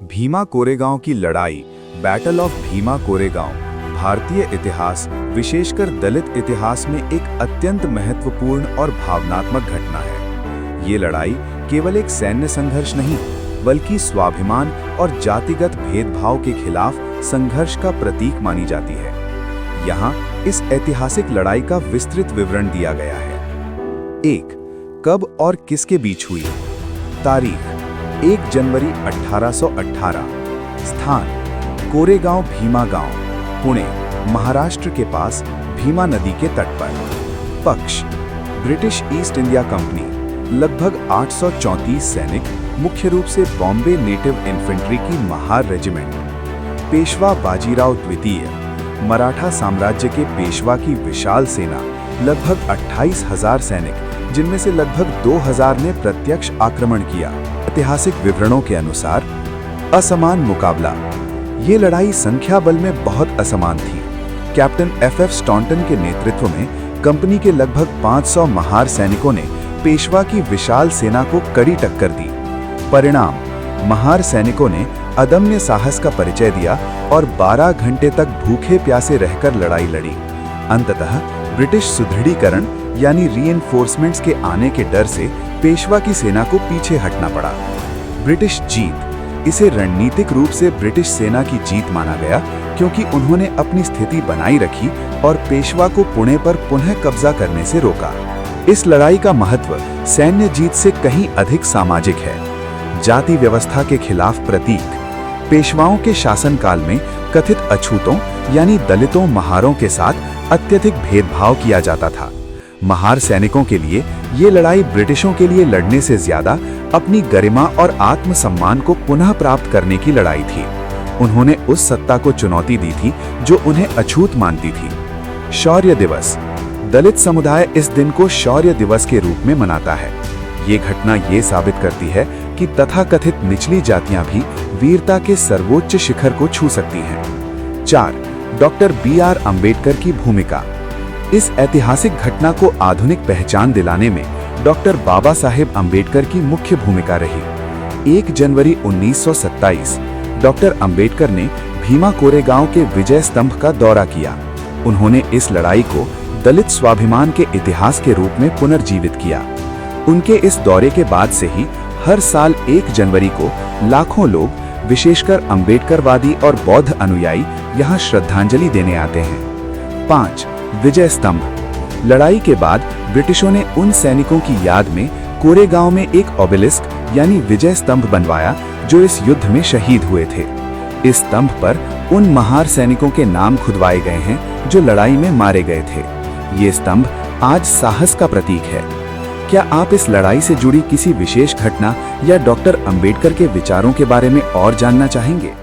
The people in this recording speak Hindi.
भीमा कोरेगांव की लड़ाई, बैटल ऑफ भीमा कोरेगांव, भारतीय इतिहास, विशेषकर दलित इतिहास में एक अत्यंत महत्वपूर्ण और भावनात्मक घटना है। ये लड़ाई केवल एक सैन्य संघर्ष नहीं, बल्कि स्वाभिमान और जातिगत भेदभाव के खिलाफ संघर्ष का प्रतीक मानी जाती है। यहाँ इस ऐतिहासिक लड़ाई का विस्तृत विवरण दिया गया है। 1. कब और किसके बीच हुई? तारीख 1 जनवरी 1818। स्थान कोरेगांव भीमा गांव, पुणे, महाराष्ट्र के पास भीमा नदी के तट पर। पक्ष ब्रिटिश ईस्ट इंडिया कंपनी, लगभग 834 सैनिक, मुख्य रूप से बॉम्बे नेटिव इन्फेंट्री की महार रेजिमेंट। पेशवा बाजीराव द्वितीय, मराठा साम्राज्य के पेशवा की विशाल सेना, लगभग 28,000 सैनिक, जिनमें से लगभग 2,000 ने प्रत्यक्ष आक्रमण किया। ऐतिहासिक विवरणों के अनुसार असमान मुकाबला। ये लड़ाई संख्या बल में बहुत असमान थी। कैप्टन एफ स्टॉन्टन के नेतृत्व में कंपनी के लगभग 500 महार सैनिकों ने पेशवा की विशाल सेना को कड़ी टक्कर दी। परिणाम, महार सैनिकों ने अदम्य साहस का परिचय दिया और 12 घंटे तक भूखे प्यासे रहकर लड़ाई लड़ी। अंततः ब्रिटिश सुदृढ़ीकरण यानी रीइंफोर्समेंट्स के आने के डर से पेशवा की सेना को पीछे हटना पड़ा। ब्रिटिश जीत। इसे रणनीतिक रूप से ब्रिटिश सेना की जीत माना गया, क्योंकि उन्होंने अपनी स्थिति बनाई रखी और पेशवा को पुणे पर पुनः कब्जा करने से रोका। इस लड़ाई का महत्व सैन्य जीत से कहीं अधिक सामाजिक है। जाति व्यवस्था के खिलाफ प्रतीक। पेशवाओं के शासनकाल में कथित अछूतों यानी दलितों महारों के साथ अत्यधिक भेदभाव किया जाता था। महार सैनिकों के लिए ये लड़ाई ब्रिटिशों के लिए लड़ने से ज्यादा अपनी गरिमा और आत्मसम्मान को पुनः प्राप्त करने की लड़ाई थी। उन्होंने उस सत्ता को चुनौती दी थी जो उन्हें अछूत मानती थी। शौर्य दिवस। दलित समुदाय इस दिन को शौर्य दिवस के रूप में मनाता है। ये घटना ये साबित करती है कि तथाकथित निचली जातियां भी वीरता के सर्वोच्च शिखर को छू सकती हैं। 4. Doctor B.R. अम्बेडकर की भूमिका। इस ऐतिहासिक घटना को आधुनिक पहचान दिलाने में डॉक्टर बाबा साहेब अम्बेडकर की मुख्य भूमिका रही। 1 जनवरी 1927 डॉक्टर अम्बेडकर ने भीमा कोरेगांव के विजय स्तंभ का दौरा किया। उन्होंने इस लड़ाई को दलित स्वाभिमान के इतिहास के रूप में पुनर्जीवित किया। उनके इस दौरे के बाद से ही हर साल 1 जनवरी को लाखों लोग, विशेषकर अम्बेडकरवादी और बौद्ध अनुयायी, यहाँ श्रद्धांजलि देने आते हैं। 5. विजय स्तंभ। लड़ाई के बाद ब्रिटिशों ने उन सैनिकों की याद में कोरेगांव में एक ओबेलिस्क यानी विजय स्तंभ बनवाया जो इस युद्ध में शहीद हुए थे। इस स्तंभ पर उन महार सैनिकों के नाम खुदवाए गए हैं जो लड़ाई में मारे गए थे। ये स्तंभ आज साहस का प्रतीक है। क्या आप इस लड़ाई से जुड़ी किसी विशेष घटना या डॉक्टर अम्बेडकर के विचारों के बारे में और जानना चाहेंगे?